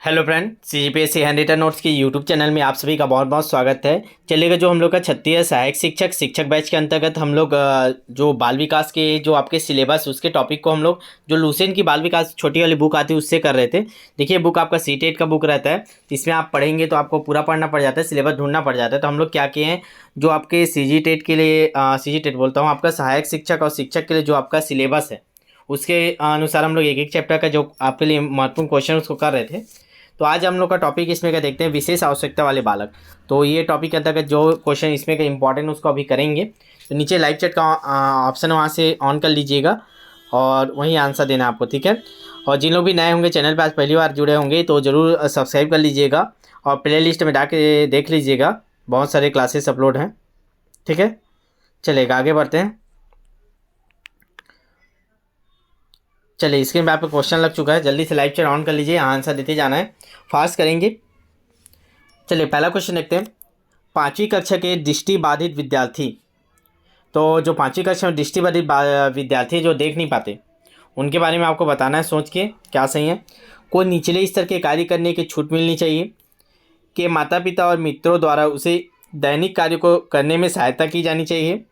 Hello friend, CGPSC hand written notes की YouTube channel में आप सभी का बहुत बहुत स्वागत है। चलिएगा, जो हम लोग का क्षत्रिय सहायक शिक्षक बैच के अंतर्गत हम लोग जो बाल विकास के जो आपके सिलेबस उसके टॉपिक को हम लोग जो लुसेंट की बाल विकास छोटी वाली बुक आती है उससे कर रहे थे। देखिए, बुक आपका सीटेट का बुक रहता है, इसमें आप पढ़ेंगे तो आपको पूरा पढ़ना पड़ जाता है, सिलेबस ढूंढना पड़ जाता है। तो हम लोग क्या किए हैं, जो आपके सीजीटेट के लिए सीजीटेट बोलता हूँ, आपका सहायक शिक्षक और शिक्षक के लिए जो आपका सिलेबस है उसके अनुसार हम लोग एक एक चैप्टर का जो आपके लिए महत्वपूर्ण क्वेश्चन उसको कर रहे थे। तो आज हम लोग का टॉपिक इसमें का देखते हैं, विशेष आवश्यकता वाले बालक। तो ये टॉपिक के अंतर्गत जो क्वेश्चन इसमें का इंपॉर्टेंट उसको अभी करेंगे। तो नीचे लाइव चैट का ऑप्शन है, वहाँ से ऑन कर लीजिएगा और वहीं आंसर देना आपको, ठीक है। और जिन लोग भी नए होंगे चैनल पर आज पहली बार जुड़े होंगे तो ज़रूर सब्सक्राइब कर लीजिएगा और प्ले लिस्ट में डाके देख लीजिएगा, बहुत सारे क्लासेस अपलोड हैं, ठीक है। चलेगा, आगे बढ़ते हैं। चलिए, स्क्रीन पे आपको क्वेश्चन लग चुका है, जल्दी से लाइव चैट ऑन कर लीजिए, आंसर देते जाना है, फास्ट करेंगे। चलिए, पहला क्वेश्चन देखते हैं। पाँचवीं कक्षा के दृष्टिबाधित विद्यार्थी, तो जो पाँचवीं कक्षा में दृष्टिबाधित विद्यार्थी जो देख नहीं पाते उनके बारे में आपको बताना है, सोच के क्या सही है। कोई निचले स्तर के कार्य करने की छूट मिलनी चाहिए, कि माता पिता और मित्रों द्वारा उसे दैनिक कार्य को करने में सहायता की जानी चाहिए,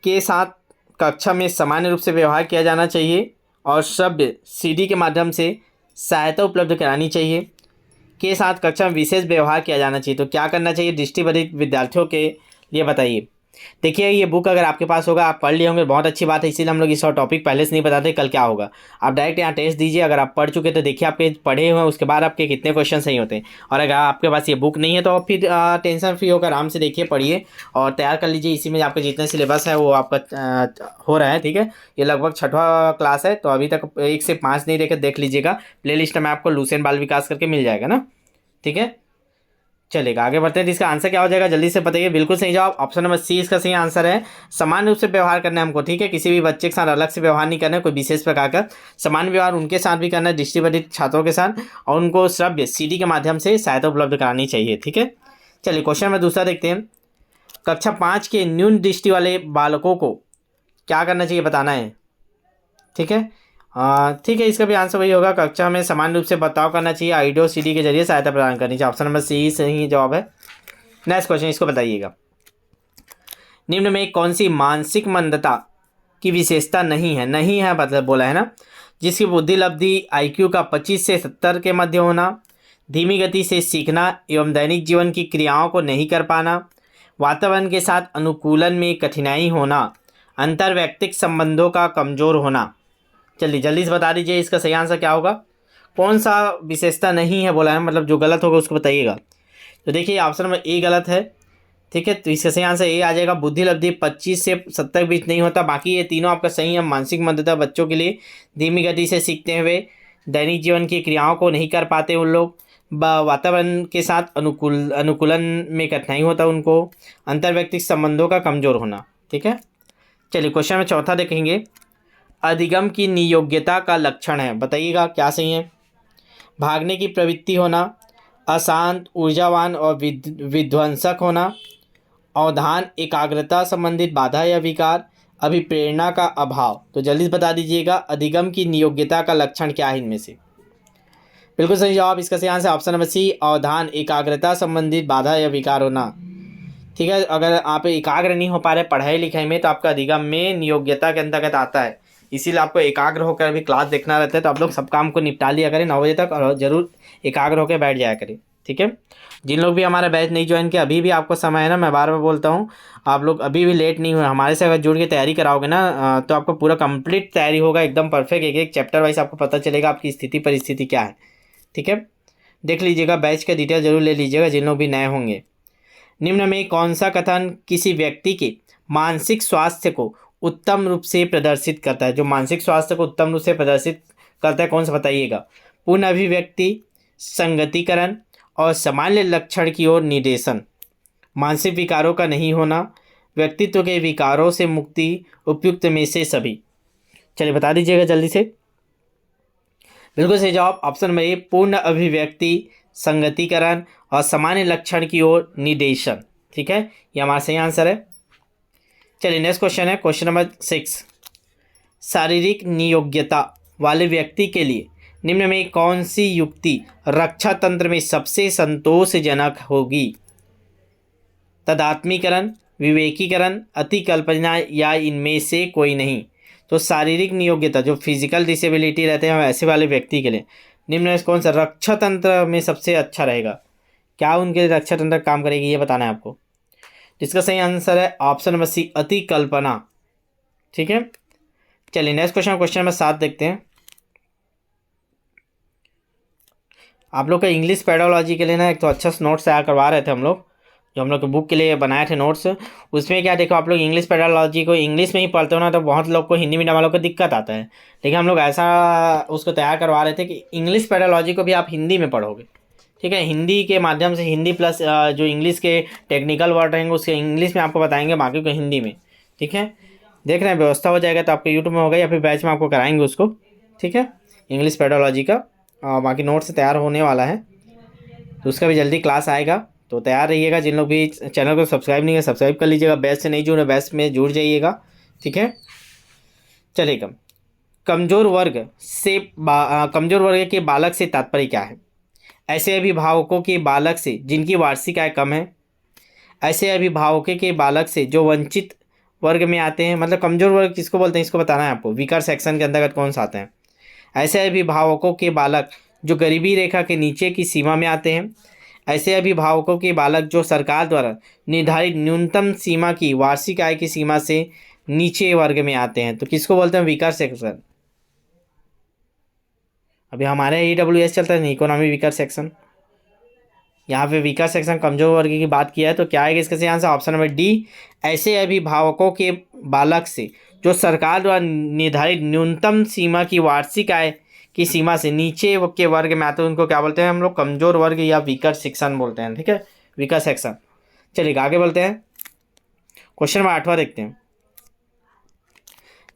के साथ कक्षा में सामान्य रूप से व्यवहार किया जाना चाहिए और श्रव्य सीडी के माध्यम से सहायता उपलब्ध करानी चाहिए, के साथ कक्षा में विशेष व्यवहार किया जाना चाहिए। तो क्या करना चाहिए दृष्टिबाधित विद्यार्थियों के लिए, बताइए। देखिए, ये बुक अगर आपके पास होगा, आप पढ़ लिए होंगे, बहुत अच्छी बात है, इसीलिए हम लोग इस टॉपिक पहले से नहीं बताते कल क्या होगा। आप डायरेक्ट यहाँ टेस्ट दीजिए, अगर आप पढ़ चुके तो देखिए आपके पढ़े हुए हैं उसके बाद आपके कितने क्वेश्चन सही होते हैं। और अगर आपके पास ये बुक नहीं है तो आप फिर टेंशन फ्री होकर आराम से देखिए, पढ़िए और तैयार कर लीजिए। इसी में आपके जितने सिलेबस है वो आपका हो रहा है, ठीक है। ये लगभग 6वां क्लास है, तो अभी तक 1 से 5 नहीं देख लीजिएगा, प्ले लिस्ट में आपको लुसेंट बाल विकास करके मिल जाएगा ना, ठीक है। चलेगा, आगे बढ़ते हैं। तो इसका आंसर क्या हो जाएगा, जल्दी से बताइए। बिल्कुल सही जवाब, ऑप्शन नंबर सी इसका सही आंसर है। समान रूप से व्यवहार करना है हमको, ठीक है। किसी भी बच्चे के साथ अलग से व्यवहार नहीं करना है, कोई विशेष प्रकार का समान व्यवहार उनके साथ भी करना है, दृष्टिबाधित छात्रों के साथ, और उनको श्रव्य सीडी के माध्यम से सहायता उपलब्ध करानी चाहिए, ठीक है। चलिए, क्वेश्चन नंबर दूसरा देखते हैं। कक्षा 5 के न्यून दृष्टि वाले बालकों को क्या करना चाहिए, बताना है, ठीक है। ठीक है, इसका भी आंसर वही होगा, कक्षा में समान रूप से बर्ताव करना चाहिए, आईडियो सीडी के जरिए सहायता प्रदान करनी चाहिए। ऑप्शन नंबर सी सही जवाब है। नेक्स्ट क्वेश्चन, इसको बताइएगा। निम्न में कौन सी मानसिक मंदता की विशेषता नहीं है मतलब बोला है ना, जिसकी बुद्धि लब्धि आईक्यू का 25 से 70 के मध्य होना, धीमी गति से सीखना एवं दैनिक जीवन की क्रियाओं को नहीं कर पाना, वातावरण के साथ अनुकूलन में कठिनाई होना, अंतर्वैयक्तिक संबंधों का कमजोर होना। चलिए, जल्दी से बता दीजिए इसका सही आंसर क्या होगा, कौन सा विशेषता नहीं है बोला है, मतलब जो गलत होगा उसको बताइएगा। तो देखिए, ऑप्शन नंबर ए गलत है, ठीक है। तो इसका सही आंसर ए आ जाएगा, बुद्धि लब्धि 25 से 70 के बीच नहीं होता। बाकी ये तीनों आपका सही है। मानसिक मंदता बच्चों के लिए, धीमी गति से सीखते हुए, दैनिक जीवन की क्रियाओं को नहीं कर पाते उन लोग, वातावरण के साथ अनुकूलन में कठिनाई होता उनको, अंतर्व्यक्तिक संबंधों का कमजोर होना, ठीक है। चलिए, क्वेश्चन में चौथा देखेंगे। अधिगम की नियोग्यता का लक्षण है, बताइएगा क्या सही है। भागने की प्रवृत्ति होना, अशांत ऊर्जावान और विध्वंसक होना, अवधान एकाग्रता संबंधित बाधा या विकार, अभिप्रेरणा का अभाव। तो जल्दी से बता दीजिएगा, अधिगम की नियोग्यता का लक्षण क्या है इनमें से। बिल्कुल सही जवाब, इसका सही आंसर ऑप्शन नंबर सी, अवधान एकाग्रता संबंधित बाधा या विकार होना, ठीक है। अगर आप एकाग्र नहीं हो पा रहे पढ़ाई लिखाई में तो आपका अधिगम में नियोग्यता के अंतर्गत आता है, इसीलिए आपको एकाग्र होकर भी क्लास देखना रहता है। तो आप लोग सब काम को निपटा लिया करें 9 बजे तक और ज़रूर एकाग्र होकर बैठ जाया करें, ठीक है। जिन लोग भी हमारा बैच नहीं ज्वाइन किया, अभी भी आपको समय है ना, मैं बार बार बोलता हूँ, आप लोग अभी भी लेट नहीं हुए, हमारे से अगर जुड़ के तैयारी कराओगे ना तो आपको पूरा कंप्लीट तैयारी होगा, एकदम परफेक्ट, एक एक चैप्टर वाइज आपको पता चलेगा आपकी स्थिति परिस्थिति क्या है, ठीक है। देख लीजिएगा, बैच का डिटेल जरूर ले लीजिएगा जिन लोग भी नए होंगे। निम्न में कौन सा कथन किसी व्यक्ति के मानसिक स्वास्थ्य को उत्तम रूप से प्रदर्शित करता है, जो मानसिक स्वास्थ्य को उत्तम रूप से प्रदर्शित करता है, कौन सा बताइएगा। पूर्ण अभिव्यक्ति, संगतिकरण और सामान्य लक्षण की ओर निर्देशन, मानसिक विकारों का नहीं होना, व्यक्तित्व के विकारों से मुक्ति, उपयुक्त में से सभी। चलिए, बता दीजिएगा जल्दी से। बिल्कुल सही जवाब, ऑप्शन नंबर ए, पूर्ण अभिव्यक्ति, संगतिकरण और सामान्य लक्षण की ओर निर्देशन, ठीक है। ये हमारा सही आंसर है। चलिए, नेक्स्ट क्वेश्चन है, क्वेश्चन नंबर 6। शारीरिक नियोग्यता वाले व्यक्ति के लिए निम्न में कौन सी युक्ति रक्षा तंत्र में सबसे संतोषजनक होगी? तदात्मीकरण, विवेकीकरण, अतिकल्पना या इनमें से कोई नहीं। तो शारीरिक नियोग्यता, जो फिजिकल डिसेबिलिटी रहते हैं ऐसे वाले व्यक्ति के लिए निम्न में कौन सा रक्षा तंत्र में सबसे अच्छा रहेगा? क्या उनके लिए रक्षा तंत्र काम करेगी, ये बताना है आपको। जिसका सही आंसर है ऑप्शन नंबर सी, अतिकल्पना। ठीक है, चलिए नेक्स्ट क्वेश्चन नंबर 7 देखते हैं। आप लोग का इंग्लिश पेडोलॉजी के लिए ना एक तो अच्छा नोट्स तैयार करवा रहे थे हम लोग, जो हम लोग के बुक के लिए बनाए थे नोट्स। उसमें क्या देखो, आप लोग इंग्लिश पेडोलॉजी को इंग्लिश में ही पढ़ते हो ना, तो बहुत लोग को हिंदी मीडियम वालों को दिक्कत आता है। लेकिन हम लोग ऐसा उसको तैयार करवा रहे थे कि इंग्लिश पेडोलॉजी को भी आप हिंदी में पढ़ोगे। ठीक है, हिंदी के माध्यम से, हिंदी प्लस जो इंग्लिश के टेक्निकल वर्ड रहेंगे उसके इंग्लिश में आपको बताएंगे, बाकी को हिंदी में। ठीक है, देख रहे हैं व्यवस्था हो जाएगा तो आपके यूट्यूब में होगा या फिर बैच में आपको कराएंगे उसको। ठीक है, इंग्लिश पेडोलॉजी का बाकी नोट्स तैयार होने वाला है, तो उसका भी जल्दी क्लास आएगा, तो तैयार रहिएगा। जिन लोग भी चैनल को सब्सक्राइब नहीं है सब्सक्राइब कर लीजिएगा, बैच से नहीं जुड़े बैच में जुड़ जाइएगा। ठीक है, चलिएगा। कमजोर वर्ग कमजोर वर्ग के बालक से तात्पर्य क्या है? ऐसे अभिभावकों के बालक से जिनकी वार्षिक आय कम है, ऐसे अभिभावकों के बालक से जो वंचित वर्ग में आते हैं। मतलब कमजोर वर्ग किसको बोलते हैं, इसको बताना है आपको, वीकर सेक्शन के अंतर्गत कौन सा आता है। ऐसे अभिभावकों के बालक जो गरीबी रेखा के नीचे की सीमा में आते हैं, ऐसे अभिभावकों के बालक जो सरकार द्वारा निर्धारित न्यूनतम सीमा की वार्षिक आय की सीमा से नीचे वर्ग में आते हैं, तो किसको बोलते हैं, वीकर सेक्शन। अभी हमारे EWS चलता है इकोनॉमी वीकर सेक्शन, यहाँ पे वीकर सेक्शन कमजोर वर्ग की बात किया है, तो क्या आएगा इसका सही आंसर ऑप्शन नंबर डी, ऐसे अभिभावकों के बालक से जो सरकार द्वारा निर्धारित न्यूनतम सीमा की वार्षिक आय की सीमा से नीचे के वर्ग में आते हैं, उनको क्या बोलते हैं हम लोग, कमजोर वर्ग या वीकर सेक्शन बोलते हैं। ठीक है, वीकर सेक्शन। चलिए आगे बोलते हैं, क्वेश्चन नंबर 8वां देखते हैं।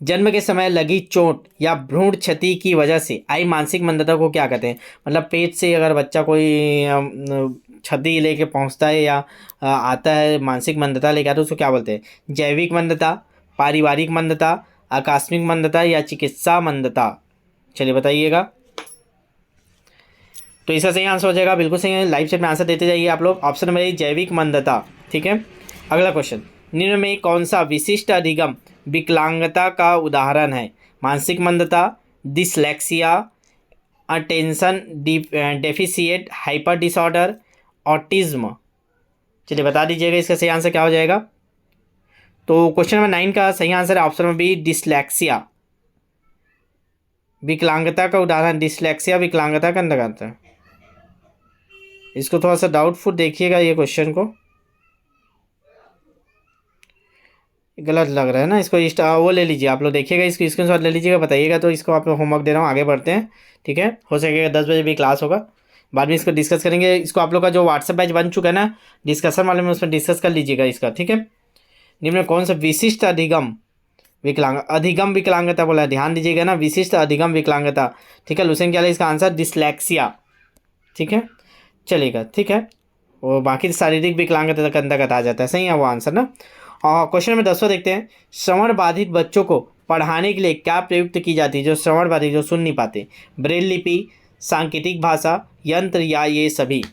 जन्म के समय लगी चोट या भ्रूण क्षति की वजह से आई मानसिक मंदता को क्या कहते हैं? मतलब पेट से अगर बच्चा कोई क्षति लेके पहुंचता है या आता है, मानसिक मंदता लेके आता है, उसको क्या बोलते हैं? जैविक मंदता, पारिवारिक मंदता, आकस्मिक मंदता या चिकित्सा मंदता? चलिए बताइएगा। तो इसका सही आंसर हो जाएगा, बिल्कुल सही है, लाइव चैट में आंसर देते जाइए आप लोग। ऑप्शन नंबर ए, जैविक मंदता। ठीक है, अगला क्वेश्चन, निम्न में कौन सा विशिष्ट अधिगम विकलांगता का उदाहरण है? मानसिक मंदता, dyslexia, attention deficit hyper disorder, autism? चलिए बता दीजिएगा इसका सही आंसर क्या हो जाएगा। तो क्वेश्चन नंबर 9 का सही आंसर है ऑप्शन नंबर बी, डिसलेक्सिया। विकलांगता का उदाहरण डिसलेक्सिया विकलांगता का अंतर्गत है। इसको थोड़ा सा डाउटफुल देखिएगा, ये क्वेश्चन को गलत लग रहा है ना, इसको वो ले लीजिए आप लोग, देखिएगा इसको स्क्रीनशॉट ले लीजिएगा, बताइएगा। तो इसको आप होमवर्क दे रहा हूँ, आगे बढ़ते हैं। ठीक है, हो सकेगा 10 बजे भी क्लास होगा, बाद में इसको डिस्कस करेंगे। इसको आप लोग का जो व्हाट्सएप बैच बन चुका है ना डिस्कशन वाले में, उसमें डिस्कस कर लीजिएगा इसका। ठीक है, निम्न में कौन सा विशिष्ट अधिगम विकलांगता बोला है, ध्यान दीजिएगा ना, विशिष्ट अधिगम विकलांगता। ठीक है, लुसेन क्या है इसका आंसर, डिसलेक्सिया। ठीक है, चलेगा। ठीक है, वो बाकी शारीरिक विकलांगता के अंतर्गत आ जाता है, सही है वो आंसर ना। और क्वेश्चन नंबर 10वां देखते हैं। श्रवण बाधित बच्चों को पढ़ाने के लिए क्या प्रयुक्त की जाती है? जो श्रवण बाधित, जो सुन नहीं पाते, ब्रेल लिपि, सांकेतिक भाषा, यंत्र या ये सभी?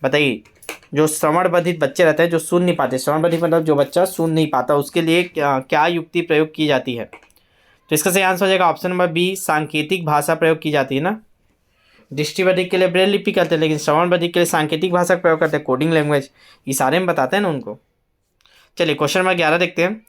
बताइए। जो श्रवण बाधित बच्चे रहते हैं, जो सुन नहीं पाते, श्रवण बाधित मतलब जो बच्चा सुन नहीं पाता, उसके लिए क्या युक्ति प्रयोग की जाती है? तो इसका सही आंसर हो जाएगा ऑप्शन नंबर बी, सांकेतिक भाषा प्रयोग की जाती है ना। दृष्टिबाधित के लिए ब्रेल लिपि करते हैं, लेकिन श्रवण बाधित के लिए सांकेतिक भाषा का प्रयोग करते हैं, कोडिंग लैंग्वेज, इशारे में बताते हैं ना उनको। चलिए क्वेश्चन नंबर 11 देखते हैं।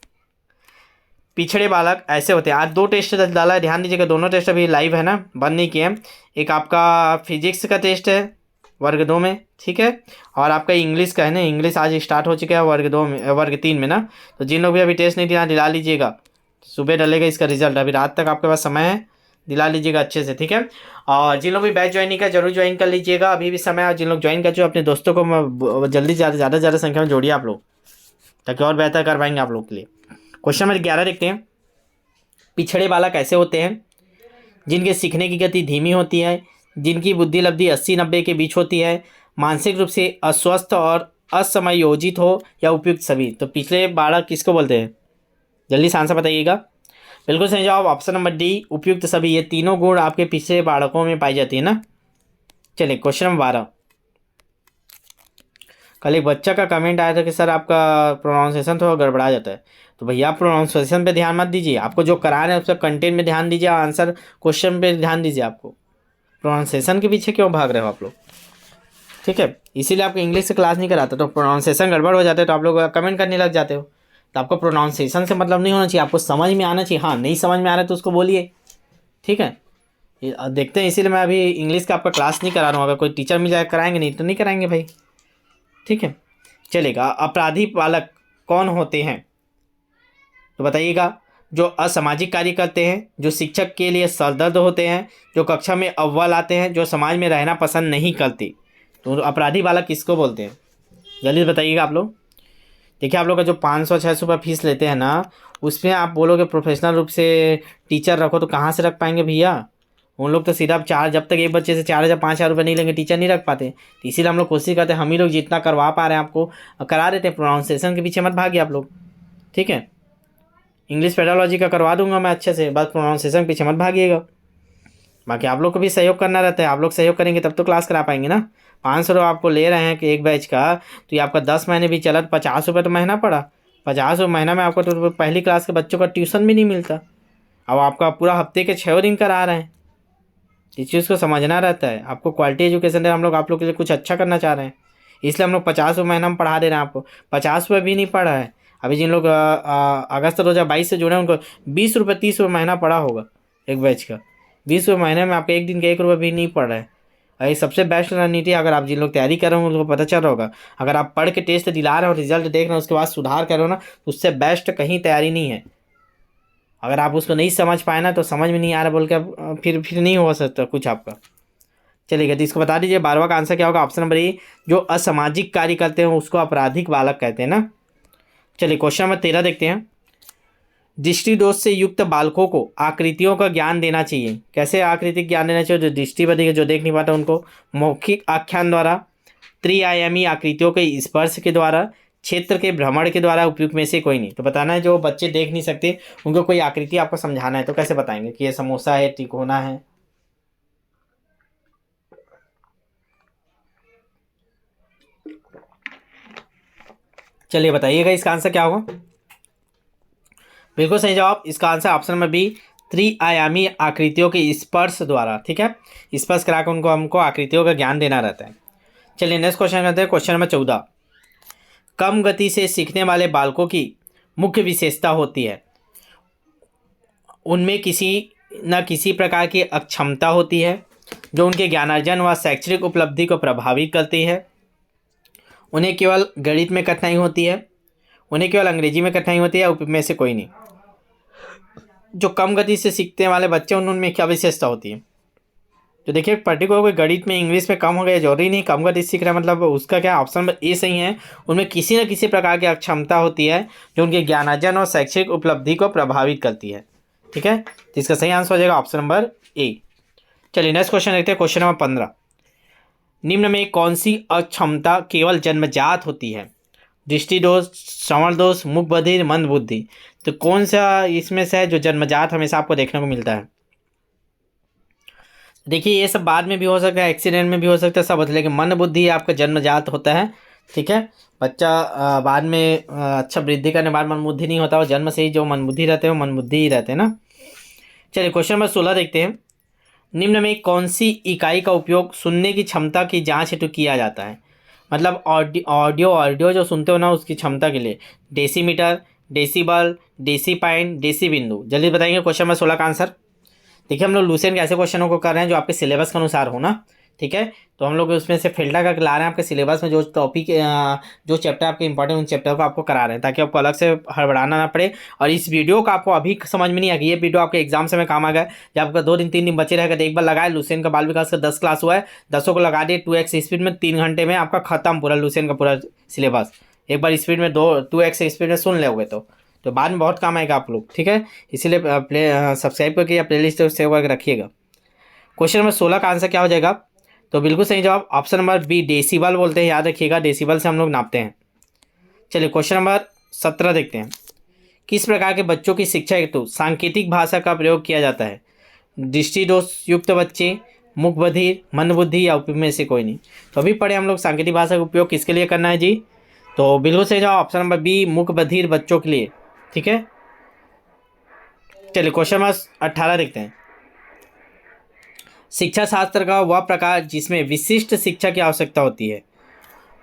पिछड़े बालक ऐसे होते हैं। आज 2 टेस्ट डाला है, ध्यान दीजिएगा, दोनों टेस्ट अभी लाइव है ना, बंद नहीं किए हैं। एक आपका फिजिक्स का टेस्ट है वर्ग 2 में, ठीक है, और आपका इंग्लिश का है ना, इंग्लिश आज स्टार्ट हो चुका है वर्ग 2 में, वर्ग 3 में ना। तो जिन लोग भी अभी टेस्ट नहीं दिला लीजिएगा, सुबह डलेगा इसका रिजल्ट, अभी रात तक आपके पास समय है, दिला लीजिएगा अच्छे से। ठीक है, और जिन लोग भी बैच ज्वाइन नहीं कर, जरूर ज्वाइन कर लीजिएगा, अभी भी समय है। जिन लोग ज्वाइन कर चुके अपने दोस्तों को जल्दी ज़्यादा संख्या में जोड़िए आप लोग, ताकि और बेहतर कर पाएंगे आप लोग के लिए। क्वेश्चन नंबर 11 देखते हैं। पिछड़े बालक ऐसे होते हैं जिनके सीखने की गति धीमी होती है, जिनकी बुद्धि लब्धि 80-90 के बीच होती है, मानसिक रूप से अस्वस्थ और असमयोजित हो या उपयुक्त सभी। तो पिछड़े बालक किसको बोलते हैं? जल्दी से आंसर बताइएगा। बिल्कुल सही जवाब ऑप्शन नंबर डी, उपयुक्त सभी। ये तीनों गुण आपके पिछले बालकों में पाई जाती है ना। चलिए क्वेश्चन नंबर 12। कल एक बच्चा का कमेंट आया था कि सर आपका प्रोनाउंसिएशन थोड़ा गड़बड़ा जाता है। तो भैया आप प्रोनाउंसिएशन पे ध्यान मत दीजिए, आपको जो करा रहे हैं उस पर कंटेंट में ध्यान दीजिए, आंसर क्वेश्चन पे ध्यान दीजिए। आपको प्रोनाउंसिएशन के पीछे क्यों भाग रहे हो आप लोग? ठीक है, इसीलिए आपको इंग्लिश से क्लास नहीं कराता। तो प्रोनाउंसिएशन गड़बड़ हो जाते तो आप लोग कमेंट करने लग जाते हो। तो आपको प्रोनाउंसिएशन से मतलब नहीं होना चाहिए, आपको समझ में आना चाहिए। हाँ, नहीं समझ में आ रहा है तो उसको बोलिए। ठीक है, देखते हैं। इसीलिए मैं अभी इंग्लिश का आपका क्लास नहीं करा रहा हूँ। अगर कोई टीचर मिल जाए कराएंगे, नहीं तो नहीं कराएंगे भाई। ठीक है, चलेगा। अपराधी बालक कौन होते हैं? तो बताइएगा। जो असामाजिक कार्य करते हैं, जो शिक्षक के लिए सरदर्द होते हैं, जो कक्षा में अव्वल आते हैं, जो समाज में रहना पसंद नहीं करते। तो अपराधी बालक किसको बोलते हैं? जल्दी बताइएगा आप लोग। देखिए, आप लोग का जो 500-600 रुपये फीस लेते हैं ना, उसमें आप बोलोगे प्रोफेशनल रूप से टीचर रखो, तो कहाँ से रख पाएंगे भैया? उन लोग तो सिर्फ चार, जब तक एक बच्चे से 4,000-5,000 रुपये नहीं लेंगे टीचर नहीं रख पाते। तो इसीलिए हम लोग कोशिश करते हैं, हम ही लोग जितना करवा पा रहे हैं आपको करा देते हैं। प्रोनाउंसिएशन के पीछे मत भागिए आप लोग। ठीक है, इंग्लिश पेडालॉजी का करवा दूंगा मैं अच्छे से, बस प्रोनाउंसिएशन के पीछे मत भागिएगा। बाकी आप लोग को भी सहयोग करना रहता है, आप लोग सहयोग करेंगे तब तो क्लास करा पाएंगे ना। 500 रुपये आपको ले रहे हैं कि एक बैच का, तो ये आपका 10 महीने भी चला तो 50 रुपये तो महीना पड़ा। 50 रुपये महीना में आपको तो पहली क्लास के बच्चों का ट्यूशन भी नहीं मिलता। अब आपका पूरा हफ्ते के 6 दिन करा रहे हैं। इस चीज़ को समझना रहता है। आपको क्वालिटी एजुकेशन दे हम लोग, आप लोग के लिए कुछ अच्छा करना चाह रहे हैं, इसलिए हम लोग 50 रुपये महीना में पढ़ा दे रहे हैं आपको। 50 रुपये भी नहीं पड़ा है। अभी जिन लोग अगस्त 2022 से जुड़े हैं उनको 20 रुपये 30 रुपये महीना पड़ा होगा एक बैच का। 20 रुपये महीने में आपको एक दिन के 1 रुपये भी नहीं पड़ रहा है। ये सबसे बेस्ट रणनीति। अगर आप जिन लोग तैयारी कर रहे हो उनको पता चल रहा होगा, अगर आप पढ़ के टेस्ट दिला रहे हो, रिजल्ट देख रहे हो, उसके बाद सुधार कर रहे हो ना, तो उससे बेस्ट कहीं तैयारी नहीं है। अगर आप उसको नहीं समझ पाए ना, तो समझ में नहीं आ रहा बोल के फिर नहीं हो सकता कुछ आपका। चलिए, तो इसको बता दीजिए 12वां का आंसर क्या होगा? ऑप्शन नंबर ए, जो असामाजिक कार्य करते हैं उसको आपराधिक बालक कहते हैं ना। चलिए क्वेश्चन नंबर 13 देखते हैं। दृष्टि दोष से युक्त बालकों को आकृतियों का ज्ञान देना चाहिए। कैसे आकृतिक ज्ञान देना चाहिए? जो दृष्टि बधिर है, जो देख नहीं पाता, उनको मौखिक आख्यान द्वारा, त्रिआयामी आकृतियों के स्पर्श के द्वारा, क्षेत्र के भ्रमण के द्वारा, उपयुक्त में से कोई नहीं। तो बताना है जो बच्चे देख नहीं सकते उनको कोई आकृति आपको समझाना है, तो कैसे बताएंगे कि ये समोसा है, तिकोना है? चलिए बताइएगा इसका आंसर क्या होगा। बिल्कुल सही जवाब। इसका आंसर ऑप्शन नंबर बी, त्रिआयामी आकृतियों के स्पर्श द्वारा। ठीक है, स्पर्श करा कर उनको हमको आकृतियों का ज्ञान देना रहता है। चलिए नेक्स्ट क्वेश्चन करते हैं। Question number 14। कम गति से सीखने वाले बालकों की मुख्य विशेषता होती है। उनमें किसी न किसी प्रकार की अक्षमता होती है जो उनके ज्ञानार्जन व शैक्षणिक उपलब्धि को प्रभावित करती है। उन्हें केवल गणित में कठिनाई होती है, उन्हें केवल अंग्रेजी में कठिनाई होती है, उपयुक्त में से कोई नहीं। जो कम गति से सीखने वाले बच्चे उनमें क्या विशेषता होती है? तो देखिए, पर्टिकुलर कोई गणित में इंग्लिश में कम हो गया जरूरी नहीं कम गति सीख रहा है, मतलब उसका क्या ऑप्शन नंबर ए सही है। उनमें किसी न किसी प्रकार की अक्षमता होती है जो उनके ज्ञानार्जन और शैक्षिक उपलब्धि को प्रभावित करती है। ठीक है, तो इसका सही आंसर हो जाएगा ऑप्शन नंबर ए। चलिए नेक्स्ट क्वेश्चन देखते हैं। Question number 15। निम्न में कौन सी अक्षमता केवल जन्मजात होती है? दृष्टि दोष, श्रवण दोष, मुख बधिर, मंद बुद्धि। तो कौन सा इसमें से है जो जन्मजात हमेशा आपको देखने को मिलता है? देखिए, ये सब बाद में भी हो सकता है, एक्सीडेंट में भी हो सकता है, सब होता है, लेकिन मन बुद्धि आपका जन्मजात होता है। ठीक है, बच्चा बाद में अच्छा वृद्धि करने बाद मन बुद्धि नहीं होता, और जन्म से ही जो मन बुद्धि रहते हैं वो मन बुद्धि ही रहते हैं ना। चलिए क्वेश्चन नंबर 16 देखते हैं। निम्न में कौन सी इकाई का उपयोग सुनने की क्षमता की जांच हेतु किया जाता है? मतलब ऑडियो जो सुनते हो ना, उसकी क्षमता के लिए। Decimetre, decibel, deci point, deci बिंदु। जल्दी बताएंगे क्वेश्चन नंबर 16 का आंसर। देखिए, हम लोग लूसेंट के ऐसे क्वेश्चनों को कर रहे हैं जो आपके सिलेबस के अनुसार हो ना। ठीक है, तो हम लोग उसमें से फिल्टर करके ला रहे हैं आपके सिलेबस में जो टॉपिक जो चैप्टर आपके इंपॉर्टेंट उन चैप्टर को आपको करा रहे हैं, ताकि आपको अलग से हड़बड़ाना ना पड़े। और इस वीडियो का आपको अभी समझ में नहीं आ गया, ये वीडियो आपके एग्जाम से में काम आ गया। जब आपका 2 दिन 3 दिन बचे रहेगा तो एक बार लगाए। लूसेंट का बाल विकास का 10 क्लास हुआ है, 10 को लगा दिए 2x स्पीड में, 3 घंटे में आपका खत्म पूरा लूसेंट का पूरा सिलेबस। एक बार स्पीड में 2x स्पीड में सुन लोगे तो बाद में बहुत काम आएगा आप लोग। ठीक है, इसीलिए सब्सक्राइब करके या प्लेलिस्ट सेव करके रखिएगा। क्वेश्चन नंबर 16 का आंसर क्या हो जाएगा? तो बिल्कुल सही जवाब ऑप्शन नंबर बी, डेसिबल बोलते हैं, याद रखिएगा, डेसिबल से हम लोग नापते हैं। चलिए क्वेश्चन नंबर 17 देखते हैं। किस प्रकार के बच्चों की शिक्षा हेतु सांकेतिक भाषा का प्रयोग किया जाता है? दृष्टि दोष युक्त बच्चे, मूक बधिर, मंदबुद्धि या उपयोग में से कोई नहीं। तो अभी पढ़े हम लोग सांकेतिक भाषा का उपयोग किसके लिए करना है जी? तो बिल्कुल सही जवाब ऑप्शन नंबर बी, मूक बधिर बच्चों के लिए। ठीक है, चलिए क्वेश्चन नंबर 18 देखते हैं। शिक्षा शास्त्र का वह प्रकार जिसमें विशिष्ट शिक्षा की आवश्यकता होती है।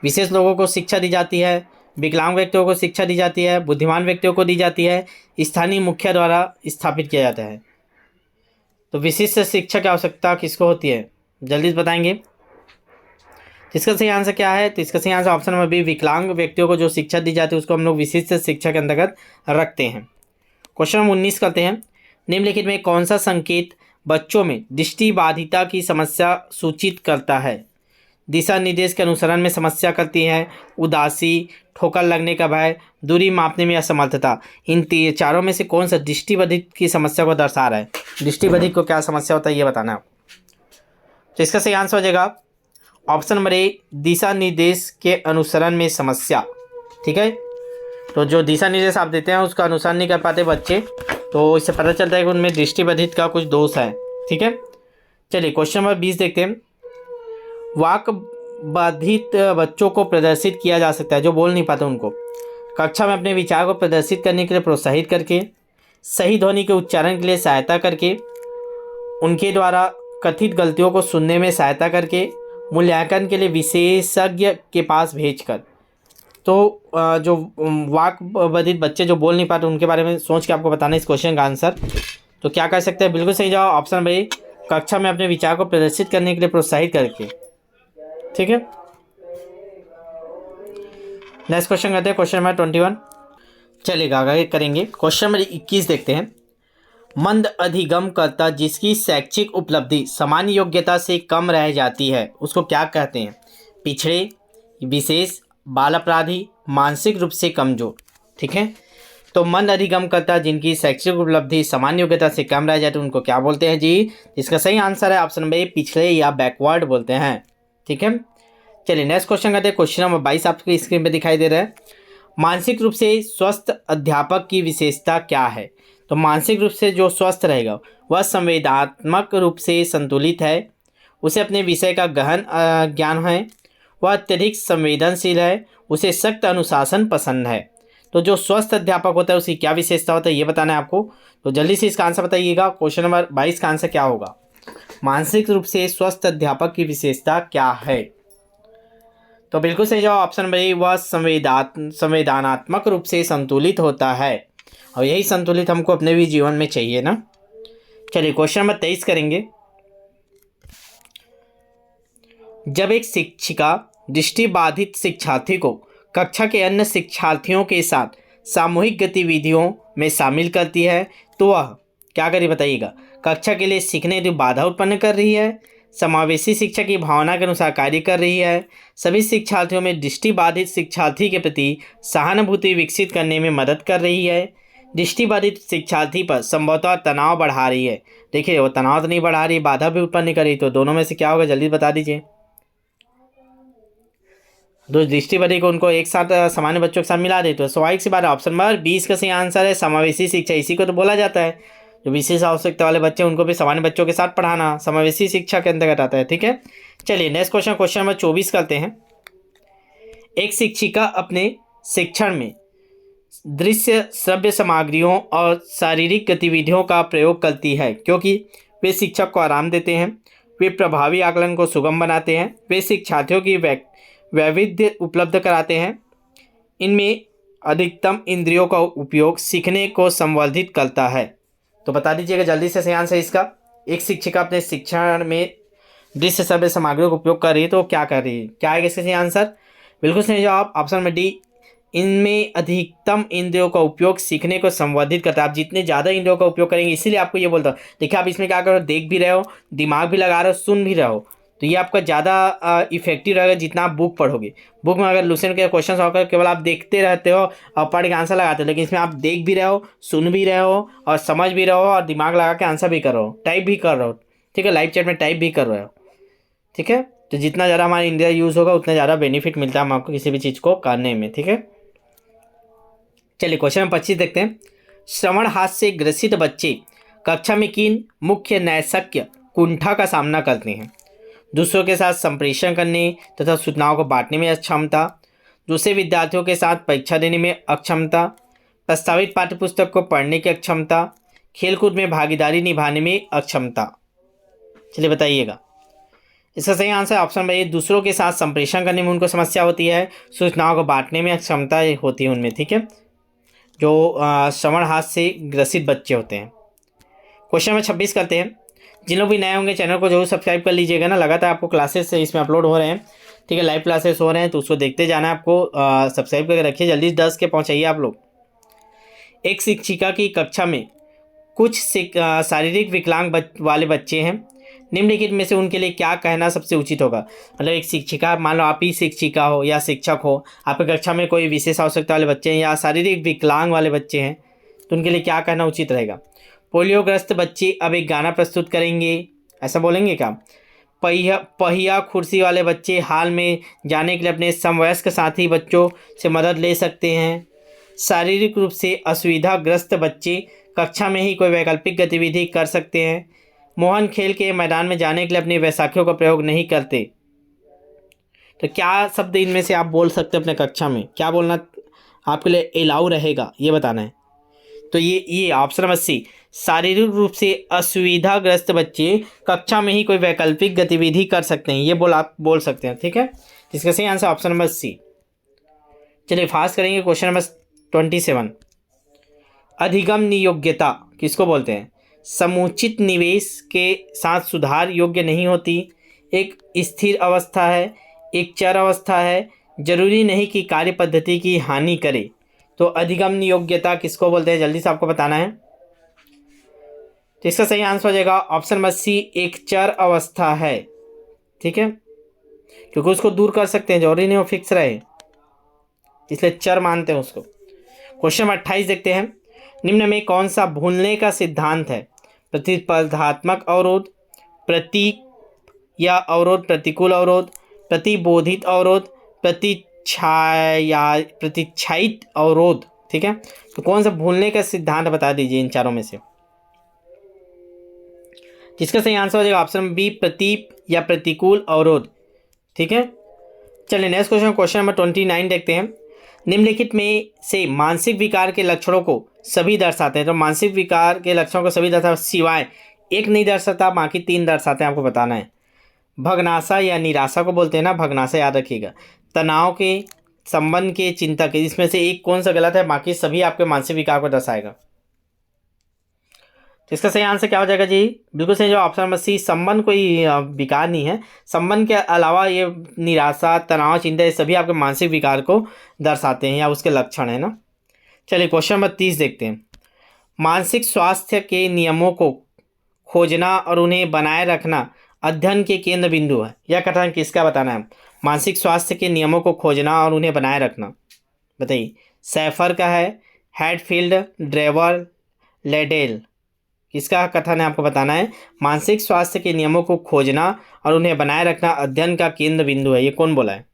विशेष लोगों को शिक्षा दी जाती है, विकलांग व्यक्तियों को शिक्षा दी जाती है, बुद्धिमान व्यक्तियों को दी जाती है, स्थानीय मुखिया द्वारा स्थापित किया जाता है। तो विशिष्ट शिक्षा की आवश्यकता किसको होती है? जल्दी से बताएंगे। तो इसका सही आंसर क्या है? तो इसका सही आंसर ऑप्शन नंबर बी, विकलांग व्यक्तियों को जो शिक्षा दी जाती है उसको हम लोग विशिष्ट शिक्षा के अंतर्गत रखते हैं। क्वेश्चन नंबर 19 करते हैं। निम्नलिखित में कौन सा संकेत बच्चों में दृष्टिबाधिता की समस्या सूचित करता है? दिशा निर्देश के अनुसरण में समस्या करती है, उदासी, ठोकर लगने का भय, दूरी मापने में असमर्थता। इन चारों में से कौन सा दृष्टिबाधित की समस्या को दर्शा रहा है? दृष्टिबाधित को क्या समस्या होता है ये बताना है। तो इसका सही आंसर हो जाएगा ऑप्शन नंबर ए, दिशा निर्देश के अनुसरण में समस्या। ठीक है, तो जो दिशा निर्देश आप देते हैं उसका अनुसरण नहीं कर पाते बच्चे, तो इससे पता चलता है कि उनमें दृष्टिबाधित का कुछ दोष है। ठीक है, चलिए क्वेश्चन नंबर 20 देखते हैं। वाक बाधित बच्चों को प्रदर्शित किया जा सकता है, जो बोल नहीं पाते उनको कक्षा में अपने विचार को प्रदर्शित करने के लिए प्रोत्साहित करके, सही ध्वनि के उच्चारण के लिए सहायता करके, उनके द्वारा कथित गलतियों को सुनने में सहायता करके, मूल्यांकन के लिए विशेषज्ञ के पास भेजकर। तो जो वाक बाधित बच्चे जो बोल नहीं पाते उनके बारे में सोच के आपको बताना है इस क्वेश्चन का आंसर। तो क्या कर सकते हैं? बिल्कुल सही जवाब ऑप्शन नंबर ए, कक्षा में अपने विचार को प्रदर्शित करने के लिए प्रोत्साहित करके। ठीक है, नेक्स्ट क्वेश्चन करते हैं, क्वेश्चन नंबर 21। चलिएगा आगे करेंगे। क्वेश्चन नंबर 21 देखते हैं। मंद अधिगमकर्ता जिसकी शैक्षिक उपलब्धि सामान्य योग्यता से कम रह जाती है उसको क्या कहते हैं? पिछड़े, विशेष, बाल अपराधी, मानसिक रूप से कमजोर। ठीक है, तो मंद अधिगमकर्ता जिनकी शैक्षिक उपलब्धि सामान्य योग्यता से कम रह जाती है उनको क्या बोलते हैं जी? इसका सही आंसर है ऑप्शन नंबर ए, पिछड़े या बैकवर्ड बोलते हैं। ठीक है, चलिए नेक्स्ट क्वेश्चन करते हैं। क्वेश्चन नंबर 22 आपकी स्क्रीन पे दिखाई दे रहा है। मानसिक रूप से स्वस्थ अध्यापक की विशेषता क्या है? तो मानसिक रूप से जो स्वस्थ रहेगा वह संवेदनात्मक रूप से संतुलित है, उसे अपने विषय का गहन ज्ञान है, वह अत्यधिक संवेदनशील है, उसे सख्त अनुशासन पसंद है। तो जो स्वस्थ अध्यापक होता है उसकी क्या विशेषता होता है ये बताना है आपको। तो जल्दी से इसका आंसर बताइएगा। क्वेश्चन नंबर 22 का आंसर क्या होगा? मानसिक रूप से स्वस्थ अध्यापक की विशेषता क्या है? तो बिल्कुल सही जवाब ऑप्शन नंबर ए, वह संवेदनात्मक रूप से संतुलित होता है, और यही संतुलित हमको अपने भी जीवन में चाहिए ना। चलिए क्वेश्चन नंबर 23 करेंगे। जब एक शिक्षिका दृष्टिबाधित शिक्षार्थी को कक्षा के अन्य शिक्षार्थियों के साथ सामूहिक गतिविधियों में शामिल करती है तो वह क्या करे बताइएगा? कक्षा के लिए सीखने की बाधा उत्पन्न कर रही है, समावेशी शिक्षा की भावना के अनुसार कार्य कर रही है, सभी शिक्षार्थियों में दृष्टिबाधित शिक्षार्थी के प्रति सहानुभूति विकसित करने में मदद कर रही है, दृष्टिबाधित शिक्षार्थी पर संभवतः तनाव बढ़ा रही है। देखिए वो तनाव तो नहीं बढ़ा रही, बाधा भी उत्पन्न नहीं कर रही, तो दोनों में से क्या होगा जल्दी बता दीजिए। दो दृष्टिबाधित को उनको एक साथ सामान्य बच्चों के साथ मिला दे तो स्वाभाविक सी बात है ऑप्शन नंबर 20 का सही आंसर है समावेशी शिक्षा। इसी को तो बोला जाता है, जो विशेष आवश्यकता वाले बच्चे उनको भी सामान्य बच्चों के साथ पढ़ाना समावेशी शिक्षा के अंतर्गत आता है। ठीक है, चलिए नेक्स्ट क्वेश्चन, क्वेश्चन नंबर 24 करते हैं। एक शिक्षिका अपने शिक्षण में दृश्य श्रव्य सामग्रियों और शारीरिक गतिविधियों का प्रयोग करती है क्योंकि वे शिक्षक को आराम देते हैं, वे प्रभावी आकलन को सुगम बनाते हैं, वे शिक्षार्थियों की वैविध्य उपलब्ध कराते हैं, इनमें अधिकतम इंद्रियों का उपयोग सीखने को संवर्धित करता है। तो बता दीजिएगा जल्दी से सही आंसर इसका। एक शिक्षिका अपने शिक्षण में दृश्य श्रव्य सामग्रियों का उपयोग कर रही है तो क्या कर रही है? क्या है इसका सही आंसर? बिल्कुल सही जवाब ऑप्शन नंबर डी, इनमें अधिकतम इंद्रियों का उपयोग सीखने को संवर्धित करता है। आप जितने ज़्यादा इंद्रियों का उपयोग करेंगे, इसीलिए आपको ये बोलता हूँ। देखिए आप इसमें क्या करो, देख भी रहे हो, दिमाग भी लगा रहे हो, सुन भी रहे हो, तो ये आपका ज़्यादा इफेक्टिव रहेगा जितना आप बुक पढ़ोगे। बुक में अगर लुसेंट के क्वेश्चन होकर केवल आप देखते रहते हो और पढ़ के आंसर लगाते हो, लेकिन इसमें आप देख भी रहे हो, सुन भी रहे हो और समझ भी रहे हो और दिमाग लगा के आंसर भी कर रहे हो, टाइप भी कर रहे हो। ठीक है, लाइव चैट में टाइप भी कर रहे हो। ठीक है, तो जितना ज़्यादा हमारा इंडिया यूज़ होगा उतना ज़्यादा बेनिफिट मिलता है हम आपको किसी भी चीज़ को करने में। ठीक है, चलिए क्वेश्चन नंबर 25 देखते हैं। श्रवण हाथ से ग्रसित बच्चे कक्षा में किन मुख्य नैसक्य कुंठा का सामना करते हैं? दूसरों के साथ संप्रेषण करने तथा सूचनाओं को बांटने में अक्षमता, दूसरे विद्यार्थियों के साथ परीक्षा देने में अक्षमता, प्रस्तावित पाठ्यपुस्तक को पढ़ने की अक्षमता, खेलकूद में भागीदारी निभाने में अक्षमता। चलिए बताइएगा। इसका सही आंसर ऑप्शन नंबर ए, दूसरों के साथ संप्रेषण करने में उनको समस्या होती है, सूचनाओं को बांटने में अक्षमता होती है उनमें। ठीक है, जो श्रवण हाथ से ग्रसित बच्चे होते हैं। क्वेश्चन नंबर 26 करते हैं। जिन लोग भी नए होंगे चैनल को जरूर सब्सक्राइब कर लीजिएगा ना, लगातार आपको क्लासेस इसमें अपलोड हो रहे हैं। ठीक है, लाइव क्लासेस हो रहे हैं तो उसको देखते जाना है आपको। सब्सक्राइब करके रखिए, जल्दी 10 के पहुँचाइए आप लोग। एक शिक्षिका की कक्षा में कुछ शारीरिक विकलांग वाले बच्चे हैं, निम्नलिखित में से उनके लिए क्या कहना सबसे उचित होगा? मतलब एक शिक्षिका, मान लो आप ही शिक्षिका हो या शिक्षक हो, आपकी कक्षा में कोई विशेष आवश्यकता वाले बच्चे हैं या शारीरिक विकलांग वाले बच्चे हैं, तो उनके लिए क्या कहना उचित रहेगा? पोलियोग्रस्त बच्चे अब एक गाना प्रस्तुत करेंगे, ऐसा बोलेंगे क्या? पहिया कुर्सी वाले बच्चे हाल में जाने के लिए अपने समवयस्क साथी बच्चों से मदद ले सकते हैं। शारीरिक रूप से असुविधाग्रस्त बच्चे कक्षा में ही कोई वैकल्पिक गतिविधि कर सकते हैं। मोहन खेल के मैदान में जाने के लिए अपनी वैसाखियों का प्रयोग नहीं करते। तो क्या शब्द इनमें से आप बोल सकते हैं अपने कक्षा में? क्या बोलना आपके लिए एलाउ रहेगा, ये बताना है। तो ये ऑप्शन नंबर सी, शारीरिक रूप से असुविधाग्रस्त बच्चे कक्षा में ही कोई वैकल्पिक गतिविधि कर सकते हैं, ये आप बोल सकते हैं। ठीक है, इसका सही आंसर ऑप्शन नंबर सी। चलिए फास्ट करेंगे। Question number 27। अधिगम नियोग्यता किसको बोलते हैं? समुचित निवेश के साथ सुधार योग्य नहीं होती, एक स्थिर अवस्था है, एक चर अवस्था है, जरूरी नहीं कि कार्य पद्धति की हानि करे। तो अधिगम नियोग्यता किसको बोलते हैं, जल्दी से आपको बताना है। तो इसका सही आंसर हो जाएगा ऑप्शन नंबर सी, एक चर अवस्था है। ठीक है, क्योंकि उसको दूर कर सकते हैं, जरूरी नहीं वो फिक्स रहे, इसलिए चर मानते हैं उसको। क्वेश्चन नंबर 28 देखते हैं। निम्न में कौन सा भूलने का सिद्धांत है? प्रतिस्पर्धात्मक अवरोध, प्रतीक या अवरोध, प्रतिकूल अवरोध, प्रतिबोधित अवरोध, प्रतिच्छायित अवरोध। ठीक है, तो कौन सा भूलने का सिद्धांत बता दीजिए इन चारों में से। जिसका सही आंसर हो जाएगा ऑप्शन बी, प्रतीप या प्रतिकूल अवरोध। ठीक है, चलिए नेक्स्ट क्वेश्चन नंबर 29 देखते हैं। निम्नलिखित में से मानसिक विकार के लक्षणों को सभी दर्शाते हैं। तो मानसिक विकार के लक्षणों को सभी दर्शाते, सिवाय एक नहीं दर्शाता, बाकी 3 दर्शाते हैं, आपको बताना है। भग्नाशा या निराशा को बोलते हैं ना, भग्नाशा याद रखिएगा। तनाव के, संबंध के, चिंता के, इसमें से एक कौन सा गलत है? बाकी सभी आपके मानसिक विकार को दर्शाएगा। तो इसका सही आंसर क्या हो जाएगा जी? बिल्कुल सही, जो ऑप्शन नंबर सी, संबंध कोई विकार नहीं है। संबंध के अलावा ये निराशा, तनाव, चिंता, ये सभी आपके मानसिक विकार को दर्शाते हैं या उसके लक्षण है ना। चलिए क्वेश्चन नंबर 30 देखते हैं। मानसिक स्वास्थ्य के नियमों को खोजना और उन्हें बनाए रखना अध्ययन के केंद्र बिंदु है। यह कथन किसका बताना है? मानसिक स्वास्थ्य के नियमों को खोजना और उन्हें बनाए रखना, बताइए। सैफर का है, हैडफील्ड, ड्रेवर, लेडेल, किसका कथन है आपको बताना है? मानसिक स्वास्थ्य के नियमों को खोजना और उन्हें बनाए रखना अध्ययन का केंद्र बिंदु है, ये कौन बोला है?